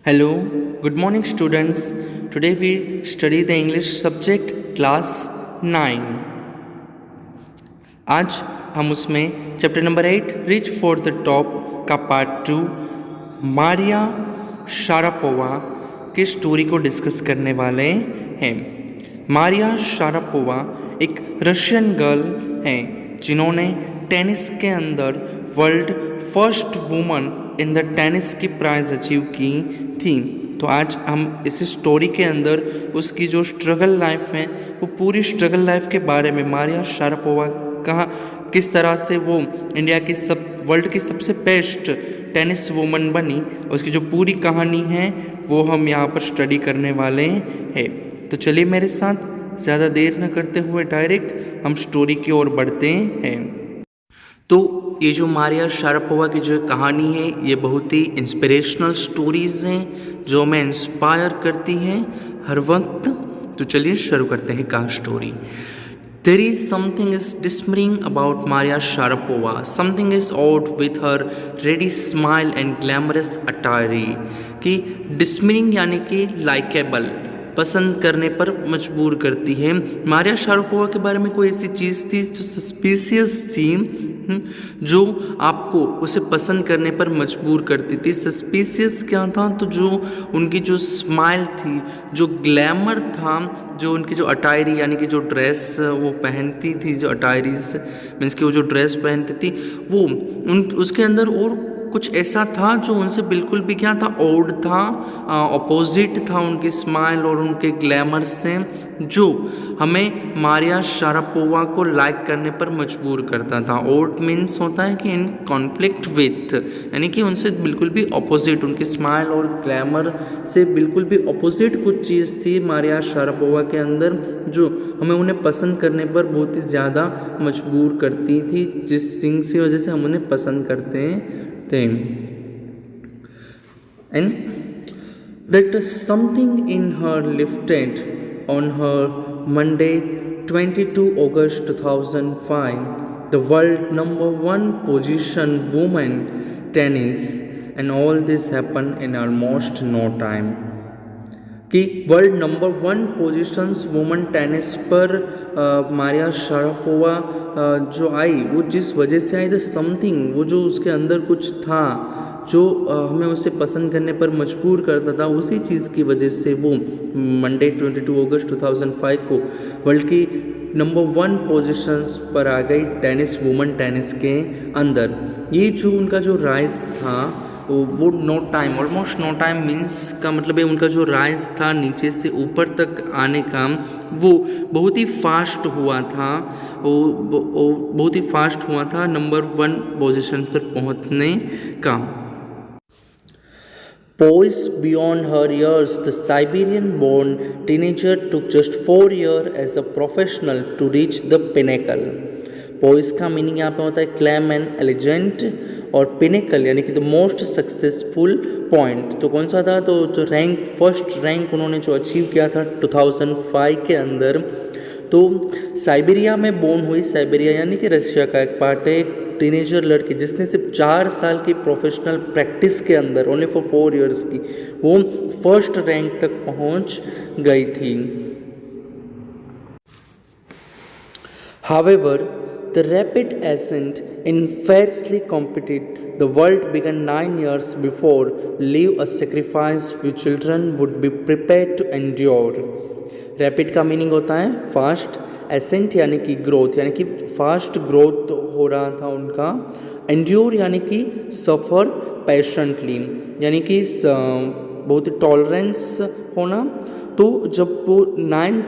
Hello, good morning students. Today we study the English subject class 9. आज हम उसमें chapter number 8 reach for the top का part 2 Maria Sharapova के story को discuss करने वाले हैं। मारिया शारापोवा एक रशियन गर्ल हैं जिन्होंने टेनिस के अंदर world first woman in the tennis की प्राइज़ अचीव की थी। तो आज हम इस स्टोरी के अंदर उसकी जो स्ट्रगल लाइफ है वो पूरी स्ट्रगल लाइफ के बारे में मारिया शारापोवा कहाँ किस तरह से वो इंडिया की वर्ल्ड की सबसे बेस्ट टेनिस वुमन बनी, उसकी जो पूरी कहानी है वो हम यहाँ पर स्टडी करने वाले हैं। तो चलिए मेरे साथ ज़्यादा देर न करते हुए डायरेक्ट हम स्टोरी की ओर बढ़ते हैं। तो ये जो मारिया शारापोवा की जो कहानी है ये बहुत ही इंस्पिरेशनल स्टोरीज़ हैं जो हमें इंस्पायर करती हैं हर वक्त। तो चलिए शुरू करते हैं का story. There is something is dismaying about Maria Sharapova. Something is odd with her ready smile and glamorous attire. कि dismaying यानी कि likable, पसंद करने पर मजबूर करती है। मारिया शारापोवा के बारे में कोई ऐसी चीज़ थी जो सस्पिशियस थी, जो आपको उसे पसंद करने पर मजबूर करती थी। सस्पिशियस क्या था? तो जो उनकी जो स्माइल थी, जो ग्लैमर था, जो उनकी जो अटायरी यानी कि जो ड्रेस वो पहनती थी, जो अटायरीज मीन्स कि वो जो ड्रेस पहनती थी वो उसके अंदर और कुछ ऐसा था जो उनसे बिल्कुल भी क्या था, ओड था, अपोजिट था उनकी स्माइल और उनके ग्लैमर से, जो हमें मारिया शारापोवा को लाइक करने पर मजबूर करता था। ओड मीन्स होता है कि इन कॉन्फ्लिक्ट विथ, यानी कि उनसे बिल्कुल भी अपोजिट, उनकी स्माइल और ग्लैमर से बिल्कुल भी अपोजिट कुछ चीज़ थी मारिया शारापोवा के अंदर, जो हमें उन्हें पसंद करने पर बहुत ही ज़्यादा मजबूर करती थी, जिस थिंग की वजह से हम उन्हें पसंद करते थे। And that something in her lifted on her Monday 22 August 2005 the world number 1 position women tennis, and all this happened in almost no time। कि world number 1 positions women tennis पर मारिया शारापोवा जो आई, वो जिस वजह से आई, the something, वो जो उसके अंदर कुछ था जो हमें उसे पसंद करने पर मजबूर करता था, उसी चीज़ की वजह से वो मंडे 22 अगस्त 2005 को वर्ल्ड की नंबर 1 पोजीशंस पर आ गई टेनिस, वुमेन टेनिस के अंदर। ये जो उनका जो राइज था वो no time, almost no time means का मतलब है उनका जो राइज था नीचे से ऊपर तक आने का, वो बहुत ही फास्ट हुआ था, वो बहुत ही फास्ट हुआ था नंबर 1 पोजीशन पर पहुंचने का। Poised beyond her years, the Siberian-born teenager took just 4 years as a professional to reach the pinnacle। पोइस का मीनिंग यहाँ पे होता है क्लैम एंड एलिजेंट, और पिनेकल यानी कि द मोस्ट सक्सेसफुल पॉइंट। तो कौन सा था? तो जो रैंक, फर्स्ट रैंक उन्होंने जो अचीव किया था 2005 के अंदर। तो साइबेरिया में बोर्न हुई, साइबेरिया यानी कि रशिया का एक पार्ट है, एक टीनेजर लड़की जिसने सिर्फ 4 साल की प्रोफेशनल प्रैक्टिस के अंदर, ओनली फॉर 4 इयर्स की, वो फर्स्ट रैंक तक पहुंच गई थी। However, the rapid ascent in fiercely competed the world began 9 years before leave a sacrifice few children would be prepared to endure। Rapid का मीनिंग होता है फास्ट, एसेंट यानी कि ग्रोथ, यानी कि फास्ट ग्रोथ हो रहा था उनका, एंड्योर यानी कि सफ़र पेशेंटली, यानी कि बहुत ही टॉलरेंस होना। तो जब वो 9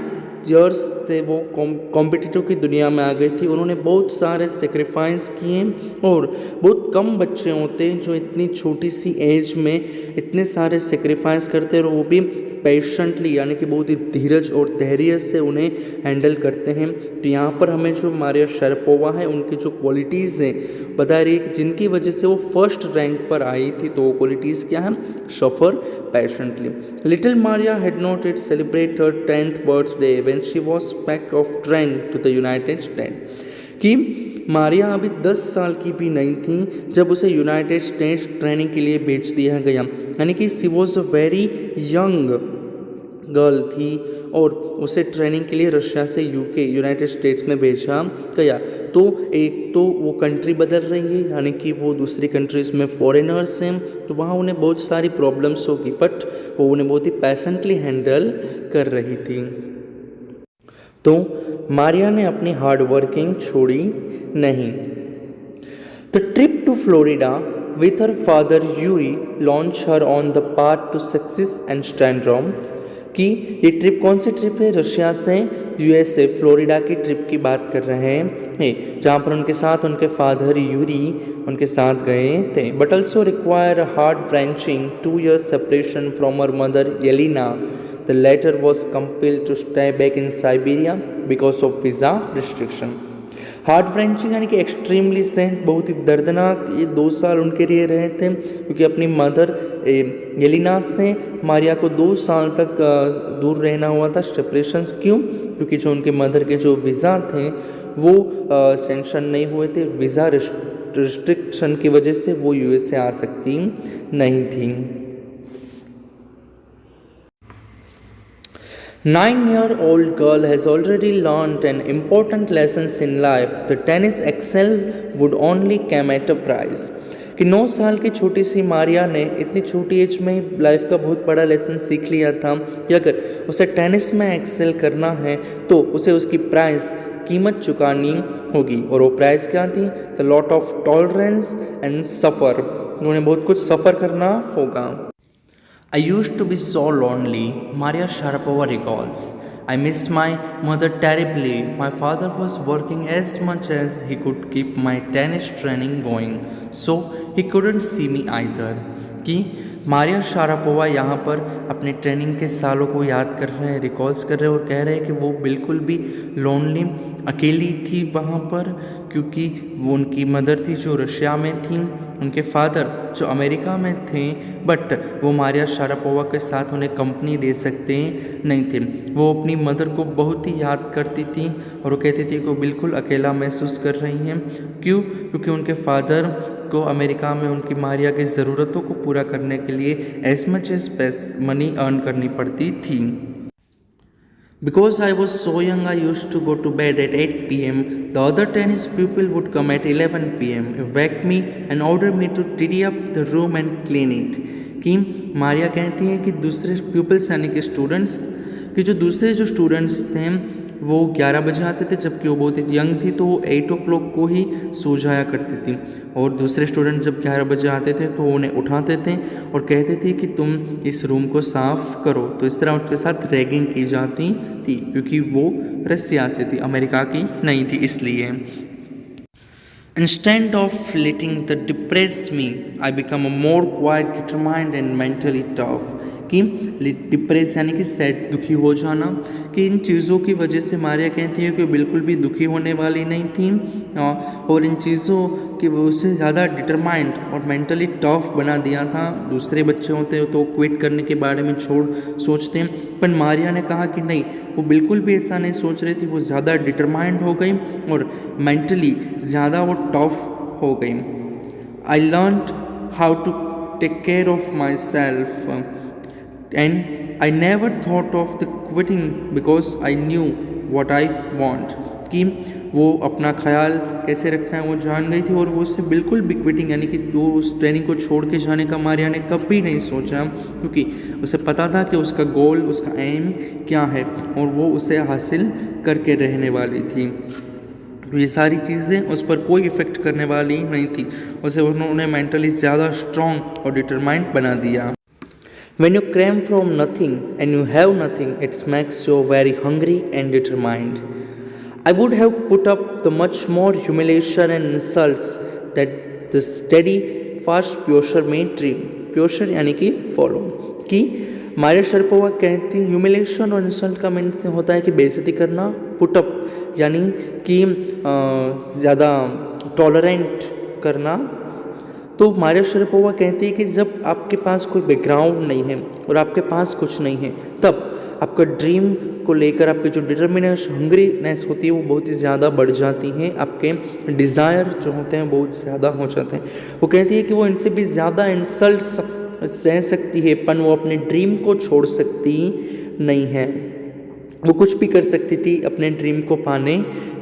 ईयर्स थे वो कॉम्पिटिटिव की दुनिया में आ गई थी, उन्होंने बहुत सारे सेक्रीफाइस किए, और बहुत कम बच्चे होते हैं जो इतनी छोटी सी एज में इतने सारे सेक्रीफाइस करते हैं, और वो भी पेशेंटली यानी कि बहुत ही धीरज और धैर्य से उन्हें हैंडल करते हैं। तो यहाँ पर हमें जो मारिया शारापोवा है उनकी जो क्वालिटीज़ हैं बता रही है कि जिनकी वजह से वो फर्स्ट रैंक पर आई थी। तो वो क्वालिटीज़ क्या है? Suffer patiently. Little Maria had not it celebrate her 10th birthday when she was packed off train to the United State. कि मारिया अभी 10 साल की भी नहीं थी जब उसे यूनाइटेड स्टेट्स ट्रेनिंग के लिए भेज दिया गया, यानी कि she was a very young girl थी और उसे ट्रेनिंग के लिए रशिया से यूके यूनाइटेड स्टेट्स में भेजा गया। तो एक तो वो कंट्री बदल रही है, यानी कि वो दूसरी कंट्रीज़ में फॉरेनर्स हैं, तो वहाँ उन्हें बहुत सारी प्रॉब्लम्स होगी, बट वो उन्हें बहुत ही पैशनेटली हैंडल कर रही थी। तो मारिया ने अपनी हार्ड वर्किंग छोड़ी नहीं। The trip to Florida with her father Yuri launched her on the path to success and syndrome कि ये ट्रिप कौन सी ट्रिप है, रशिया से यूएसए फ्लोरिडा की ट्रिप की बात कर रहे हैं, जहाँ पर उनके साथ उनके फादर यूरी उनके साथ गए थे। But also require heart wrenching 2 years separation from her mother Yelena. The latter was compelled to stay back in Siberia because of visa restriction. Heart wrenching यानी कि एक्सट्रीमली सेंट, बहुत ही दर्दनाक ये 2 साल उनके लिए रहे थे, क्योंकि अपनी मदर येलिना से मारिया को 2 साल तक दूर रहना हुआ था। सेपरेशंस क्यों? क्योंकि जो उनके मदर के जो वीज़ा थे वो सेंक्शन नहीं हुए थे, वीज़ा रिस्ट्रिक्शन की वजह से वो यूएसए आ सकती नहीं थी। 9-year-old girl has already learned an important lessons in life. The tennis excel would only come at a price. कि 9 साल की छोटी सी मारिया ने इतनी छोटी एज में लाइफ का बहुत बड़ा लेसन सीख लिया था कि अगर उसे टेनिस में एक्सेल करना है तो उसे उसकी प्राइस कीमत चुकानी होगी। और वो प्राइस क्या थी? The lot of tolerance and suffer, उन्हें बहुत कुछ सफ़र करना होगा। I used to be so lonely, Maria Sharapova recalls. I miss my mother terribly. My father was working as much as he could keep my tennis training going, so he couldn't see me either. कि Maria Sharapova यहाँ पर अपने training के सालों को याद कर रहे हैं, रिकॉल्स कर रहे हैं और कह रहे हैं कि वो बिल्कुल भी लोनली अकेली थी वहाँ पर, क्योंकि वो उनकी मदर थी जो रशिया में थी, उनके फादर जो अमेरिका में थे, बट वो मारिया शारापोवा के साथ उन्हें कंपनी दे सकते नहीं थे। वो अपनी मदर को बहुत ही याद करती थी और वो कहती थी कि वो बिल्कुल अकेला महसूस कर रही हैं। क्यों? क्योंकि उनके फादर को अमेरिका में उनकी मारिया की ज़रूरतों को पूरा करने के लिए as much as money earn करनी पड़ती थी। Because I was so young, I used to go to bed at 8 p.m. The other tennis people would come at 11 p.m., wake me and order me to tidy up the room and clean it. कि मारिया कहती हैं कि दूसरे pupils यानी कि students कि जो दूसरे जो स्टूडेंट्स थे वो 11 बजे आते थे, जबकि वो बहुत ही यंग थी तो वो 8 o'clock को ही सो जाया करती थी। और दूसरे स्टूडेंट जब 11 बजे आते थे तो उन्हें उठाते थे और कहते थे कि तुम इस रूम को साफ़ करो। तो इस तरह उनके साथ रैगिंग की जाती थी, क्योंकि वो रसिया से थी, अमेरिका की नहीं थी इसलिए। Instead of letting the depress me, I become a more quiet, determined and mentally tough. कि डिप्रेस यानी कि सैड, दुखी हो जाना, कि इन चीज़ों की वजह से मारिया कहती है कि बिल्कुल भी दुखी होने वाली नहीं थी और इन चीज़ों की वो उससे ज़्यादा डिटरमाइंड और मेंटली टफ बना दिया था। दूसरे बच्चे होते हैं तो क्विट करने के बारे में सोचते हैं, पर मारिया ने कहा कि नहीं, वो बिल्कुल भी ऐसा नहीं सोच रही थी, वो ज़्यादा डिटरमाइंड हो गई और मेंटली ज़्यादा वो टफ हो गई। I learned how to take care of myself and I never thought of the quitting because I knew what I want. कि वो अपना ख्याल कैसे रखना है वो जान गई थी और वो उससे बिल्कुल भी क्विटिंग यानी कि वो उस ट्रेनिंग को छोड़ के जाने का मारिया ने कभी नहीं सोचा, क्योंकि उसे पता था कि उसका गोल, उसका एम क्या है और वो उसे हासिल करके रहने वाली थी। तो ये सारी चीज़ें उस पर कोई इफ़ेक्ट करने वाली नहीं थी, उसे उन्होंने मेंटली ज़्यादा स्ट्रॉन्ग और डिटरमाइंड बना दिया। When you cram from nothing and you have nothing, it makes you very hungry and determined. I would have put up the much more humiliation and insults that the steady, fast Pyotr made dream. Pyotr यानी कि follow, कि Maria Sharapova कहती humiliation और insult का meaning होता है कि बेइज्जती करना, पुटअप यानी कि ज़्यादा टॉलरेंट करना। तो मारिया शारापोवा कहती है कि जब आपके पास कोई बैकग्राउंड नहीं है और आपके पास कुछ नहीं है, तब आपका ड्रीम को लेकर आपकी जो डिटर्मिनेशन हंग्रीनेस होती है वो बहुत ही ज़्यादा बढ़ जाती है, आपके डिज़ायर जो होते हैं बहुत ज़्यादा हो जाते हैं। वो कहती है कि वो इनसे भी ज़्यादा इंसल्ट्स सह सकती है, पर वो अपने ड्रीम को छोड़ सकती नहीं है। वो कुछ भी कर सकती थी अपने ड्रीम को पाने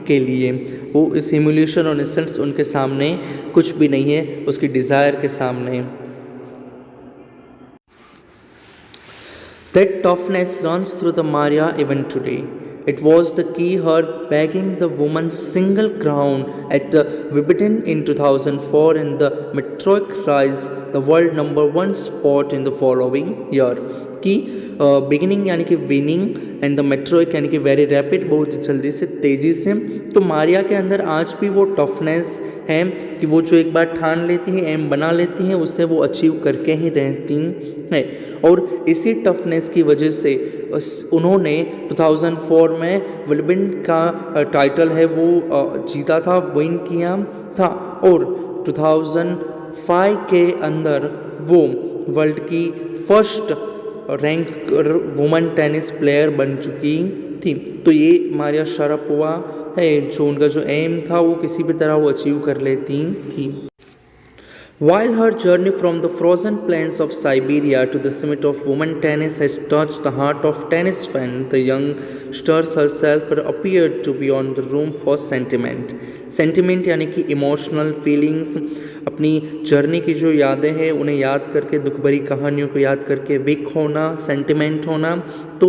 के लिए। वो इस ह्यूमिलिएशन और इंसल्ट्स उनके सामने कुछ भी नहीं है, उसकी डिज़ायर के सामने। That toughness runs through the Maria even today. It was the key her bagging the woman's single crown at the Wimbledon in 2004 and the meteoric rise the world number 1 spot in the following year. कि beginning यानी कि winning and the मेट्रोइक यानी कि very rapid, बहुत जल्दी से तेज़ी से। तो मारिया के अंदर आज भी वो टफनेस है कि वो जो एक बार ठान लेती है, एम बना लेती हैं, उससे वो अचीव करके ही रहती हैं। और इसी टफनेस की वजह से उन्होंने 2004 में विंबलडन का टाइटल है वो जीता था, विन किया था। और 2005 के अंदर वो वर्ल्ड की first rank women tennis player बन चुकी थी। तो ये मारिया शारापोवा है, जो उनका जो एम था वो किसी भी तरह वो अचीव कर लेती थी। While her journey from the frozen plains of Siberia to the summit of women tennis has touched the heart of tennis fans, the youngsters herself appeared to be on the room for sentiment. Sentiment यानी कि emotional feelings, अपनी journey की जो यादें हैं उन्हें याद करके, दुख भरी कहानियों को याद करके वीक होना, सेंटिमेंट होना। तो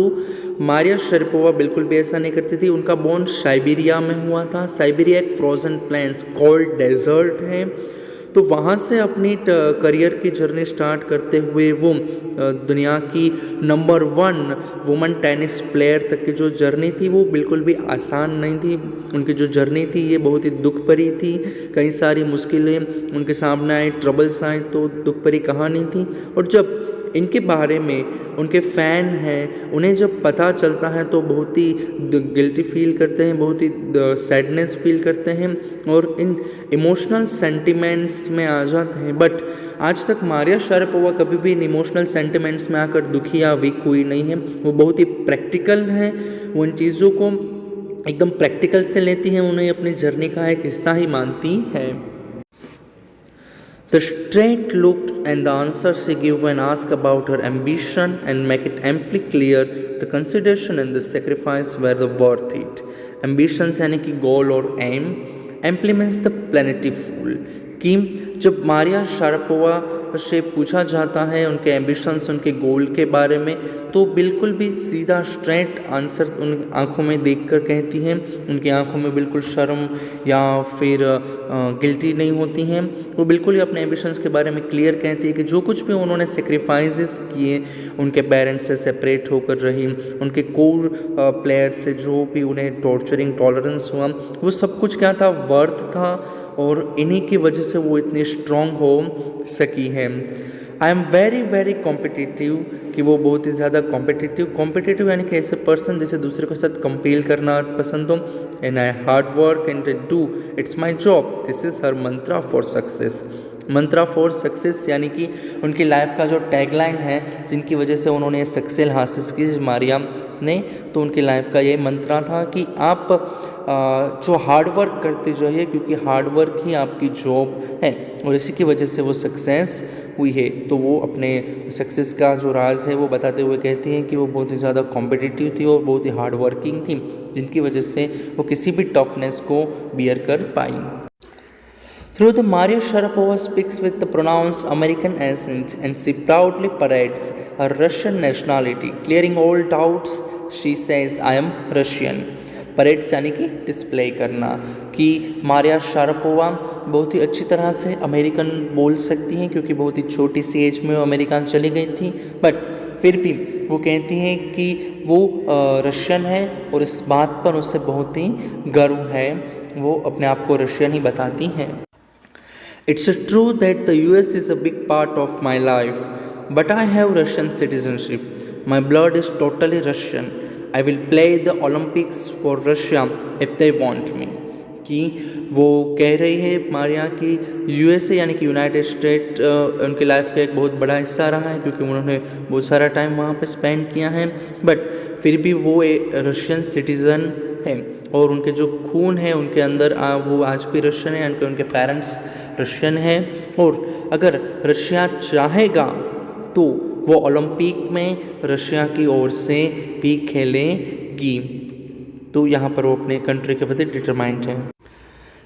मारिया शारापोवा बिल्कुल भी ऐसा नहीं करती थी। उनका बोर्न साइबेरिया में हुआ था। साइबेरिया एक फ्रोजन प्लेन्स कोल्ड डेजर्ट है। तो वहाँ से अपनी करियर की जर्नी स्टार्ट करते हुए वो दुनिया की नंबर 1 वुमेन टेनिस प्लेयर तक की जो जर्नी थी वो बिल्कुल भी आसान नहीं थी। उनकी जो जर्नी थी ये बहुत ही दुख भरी थी, कई सारी मुश्किलें उनके सामने आई, ट्रबल्स आए, तो दुख भरी कहानी थी। और जब इनके बारे में उनके फ़ैन हैं, उन्हें जब पता चलता है तो बहुत ही गिल्टी फील करते हैं, बहुत ही सैडनेस फील करते हैं और इन इमोशनल सेंटिमेंट्स में आ जाते हैं। बट आज तक मारिया शारापोवा कभी भी इन इमोशनल सेंटिमेंट्स में आकर दुखी या वीक हुई नहीं है। वो बहुत ही प्रैक्टिकल हैं, वो इन चीज़ों को एकदम प्रैक्टिकल से लेती हैं, उन्हें अपनी जर्नी का एक हिस्सा ही मानती है। The straight look and the answer she give when asked about her ambition and make it amply clear the consideration and the sacrifice were the worth it. Ambitions यानी कि गोल और M, amply means the plentiful। कि जब Maria Sharapova से पूछा जाता है उनके एम्बिशंस, उनके गोल के बारे में, तो बिल्कुल भी सीधा स्ट्रेट आंसर उन आँखों में देखकर कहती हैं। उनकी आँखों में बिल्कुल शर्म या फिर गिल्टी नहीं होती हैं। वो बिल्कुल ही अपने एम्बिशंस के बारे में क्लियर कहती है कि जो कुछ भी उन्होंने सेक्रीफाइसेस किए, उनके पेरेंट्स से सेपरेट होकर रही, उनके कोर प्लेयर से जो भी उन्हें टॉर्चरिंग टॉलरेंस हुआ, वो सब कुछ क्या था, वर्थ था। और इन्हीं की वजह से वो इतनी स्ट्रॉन्ग हो सकी है। I am very very competitive, कि वो बहुत ही ज़्यादा कॉम्पिटिटिव यानी कि ऐसे पर्सन जिसे दूसरे के साथ कंपेल करना पसंद हो। And I hard work and do it's my job, this is her Mantra for success. Mantra for success यानी कि उनकी लाइफ का जो टैगलाइन है, जिनकी वजह से उन्होंने सक्सेस हासिल की मारिया ने, तो उनकी लाइफ का ये मंत्रा था कि आप जो हार्ड वर्क करते जाइए, क्योंकि हार्ड वर्क ही आपकी जॉब है और इसी की वजह से वो सक्सेस हुई है। तो वो अपने सक्सेस का जो राज है वो बताते हुए कहती हैं कि वो बहुत ही ज़्यादा कॉम्पिटिटिव थी और बहुत ही हार्ड वर्किंग थी, जिनकी वजह से वो किसी भी टफनेस को बियर कर पाई। Through the Maria Sharapova speaks with the pronounced American accent and she proudly parades her Russian nationality. Clearing all doubts, she says, I am Russian. Parades यानी कि डिस्प्ले करना, कि मारिया शारापोवा बहुत ही अच्छी तरह से अमेरिकन बोल सकती हैं, क्योंकि बहुत ही छोटी सी एज में वो अमेरिका चली गई थी। बट फिर भी वो कहती हैं कि वो रशियन है और इस बात पर उसे बहुत ही गर्व है, वो अपने आप को रशियन ही बताती हैं। It's true that the US is a big part of my life, but I have Russian citizenship. My blood is totally Russian. I will play the Olympics for Russia if they want me. कि वो कह रही है मारिया कि USA यानी कि United state उनकी life का एक बहुत बड़ा हिस्सा रहा है, क्योंकि उन्होंने बहुत सारा टाइम वहाँ पे स्पेंड किया है, बट फिर भी वो एक रशियन सिटीज़न है और उनके जो खून है उनके अंदर वो आज भी रशियन है, उनके पेरेंट्स रशियन हैं, और अगर रशिया चाहेगा तो वो ओलंपिक में रशिया की ओर से भी खेलेगी। तो यहाँ पर वो अपने कंट्री के प्रति डिटरमाइंड है।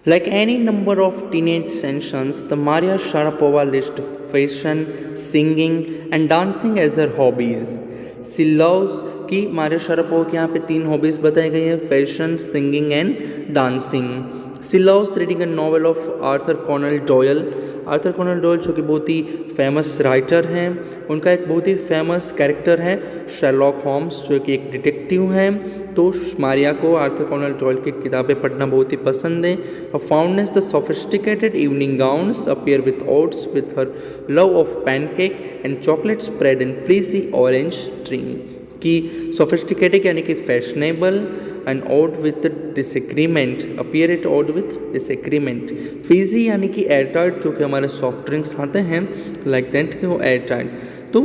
Like any number of teenage sensations, the Maria Sharapova list fashion, singing and dancing as her hobbies. She loves कि मारिया शारापोवा के यहाँ पे 3 हॉबीज़ बताई गई हैं, fashion, singing and dancing. She loves reading a novel of Arthur Conan Doyle. Arthur Conan Doyle जो कि बहुत ही फेमस राइटर हैं, उनका एक बहुत ही फेमस कैरेक्टर है शर्लॉक होम्स, जो कि एक डिटेक्टिव हैं। तो मारिया को आर्थर कॉनन डॉयल की किताबें पढ़ना बहुत ही पसंद है। Her fondness the sophisticated evening gowns appear with odds with her love of pancake and chocolate spread and fleecy orange dream। कि सोफिस्टिकेटेड यानी कि fashionable and odd with disagreement, appear it odd with disagreement. Fiji यानी कि airtight, जो कि हमारे soft drinks आते हैं लाइक दैट कि वो एयरटाइट। तो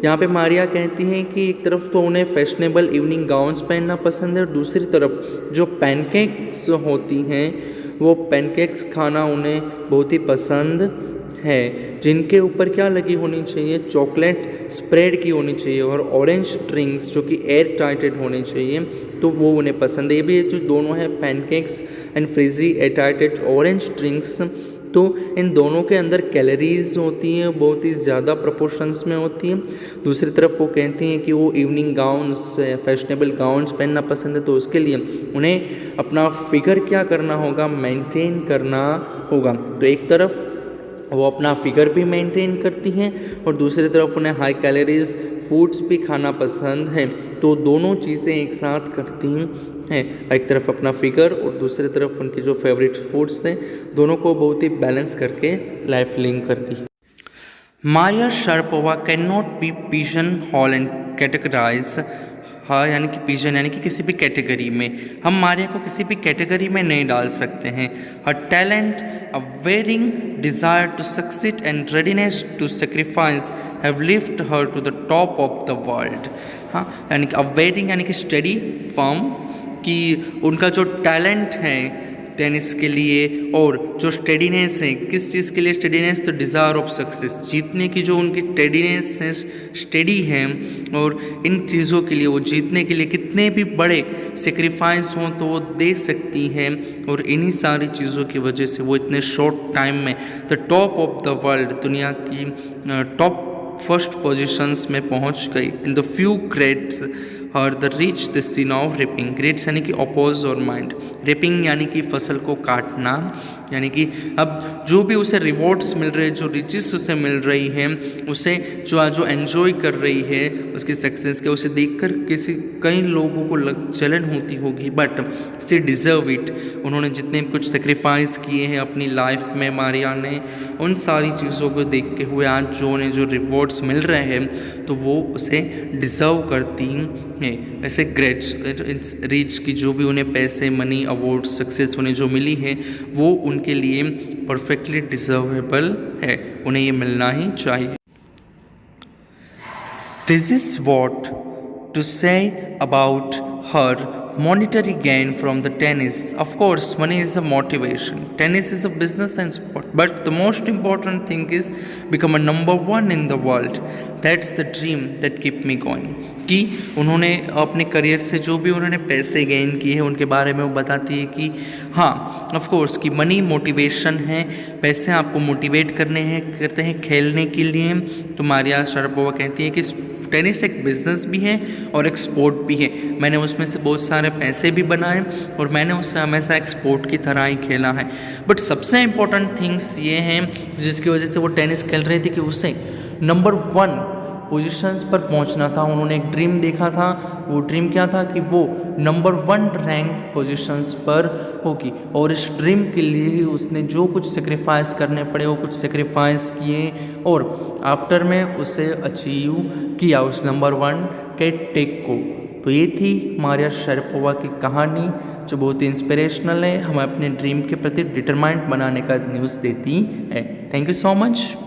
यहाँ पे मारिया कहती हैं कि एक तरफ तो उन्हें फैशनेबल इवनिंग गाउन्स पहनना पसंद है और दूसरी तरफ जो पैनकेक्स होती हैं वो पैनकेक्स खाना उन्हें बहुत ही पसंद है, जिनके ऊपर क्या लगी होनी चाहिए, चॉकलेट स्प्रेड की होनी चाहिए और ऑरेंज ड्रिंक्स जो कि एयर टाइटेड होने चाहिए, तो वो उन्हें पसंद है। ये भी जो दोनों हैं pancakes and fizzy aerated orange drinks, तो इन दोनों के अंदर कैलोरीज होती हैं बहुत ही ज़्यादा प्रोपोर्शंस में होती हैं। दूसरी तरफ वो कहती हैं कि वो इवनिंग गाउन्स, फैशनेबल गाउन्स पहनना पसंद है, तो उसके लिए उन्हें अपना फिगर क्या करना होगा, मेंटेन करना होगा। तो एक तरफ वो अपना फिगर भी मेंटेन करती हैं और दूसरी तरफ उन्हें हाई कैलोरीज फूड्स भी खाना पसंद है, तो दोनों चीज़ें एक साथ करती हैं। एक तरफ अपना फिगर और दूसरी तरफ उनकी जो फेवरेट फूड्स हैं, दोनों को बहुत ही बैलेंस करके लाइफ लिंक करती है। Maria Sharapova can not be pigeonholed and categorize हाँ, यानी कि पिजन यानी कि किसी भी कैटेगरी में हम मारिया को किसी भी कैटेगरी में नहीं डाल सकते हैं। Her talent, a wearing desire to succeed and readiness to sacrifice have lift her to the top of the world. हाँ, यानी कि अ वेरिंग यानी कि स्टडी फर्म, कि उनका जो टैलेंट है टेनिस के लिए और जो स्टेडीनेस है, किस चीज़ के लिए स्टेडीनेस, तो डिज़ायर ऑफ सक्सेस, जीतने की जो उनकी टेडीनेस है, स्टेडी है, और इन चीज़ों के लिए वो जीतने के लिए कितने भी बड़े सेक्रीफाइस हों तो वो दे सकती हैं, और इन्हीं सारी चीज़ों की वजह से वो इतने शॉर्ट टाइम में the top of the world, दुनिया की टॉप फर्स्ट पोजीशंस में पहुंच गई। इन द फ्यू ग्रेड्स और the rich the scene of ripping. Grades यानी कि अपोज और माइंड, रिपिंग यानी कि फसल को काटना, यानी कि अब जो भी उसे रिवॉर्ड्स मिल रहे हैं, जो रिचेस उसे मिल रही हैं, उसे जो एंजॉय कर रही है उसकी सक्सेस के, उसे देखकर कई लोगों को जलन होती होगी, बट सी डिज़र्व इट। उन्होंने जितने भी कुछ सेक्रीफाइस किए हैं अपनी लाइफ में मारिया ने, उन सारी चीज़ों को देखते हुए आज जो उन्हें जो रिवॉर्ड्स मिल रहे हैं तो वो उसे डिज़र्व करती हैं। ऐसे ग्रेड्स रिच की जो भी उन्हें पैसे, मनी, अवार्ड, सक्सेस उन्हें जो मिली है वो उनके लिए परफेक्टली डिजर्वेबल है, उन्हें ये मिलना ही चाहिए। This is what to say about her monetary gain from the tennis. Of course, money is a motivation. Tennis is a business and sport, but the most important thing is become a number one in the world. That's the dream that keep me going. कि उन्होंने अपने career से जो भी उन्होंने पैसे gain किए हैं उनके बारे में वो बताती है कि हाँ, ऑफ कोर्स कि मनी मोटिवेशन है, पैसे आपको मोटिवेट करते हैं खेलने के लिए। तो मारिया शारापोवा कहती है कि टेनिस एक बिज़नेस भी है और एक स्पोर्ट भी है। मैंने उसमें से बहुत सारे पैसे भी बनाए और मैंने उससे हमेशा एक स्पोर्ट की तरह ही खेला है। बट सबसे इम्पोर्टेंट थिंग्स ये हैं जिसकी वजह से वो टेनिस खेल रही थी कि उसे नंबर 1 पोजीशंस पर पहुंचना था। उन्होंने एक ड्रीम देखा था, वो ड्रीम क्या था कि वो नंबर 1 रैंक पोजीशंस पर होगी, और इस ड्रीम के लिए ही उसने जो कुछ सेक्रीफाइस करने पड़े वो कुछ सेक्रीफाइस किए और आफ्टर में उसे अचीव किया उस नंबर 1 के टेक को। तो ये थी मारिया शारापोवा की कहानी जो बहुत ही इंस्पिरेशनल है, हमें अपने ड्रीम के प्रति डिटरमाइंड बनाने का न्यूज़ देती है। Thank you so much.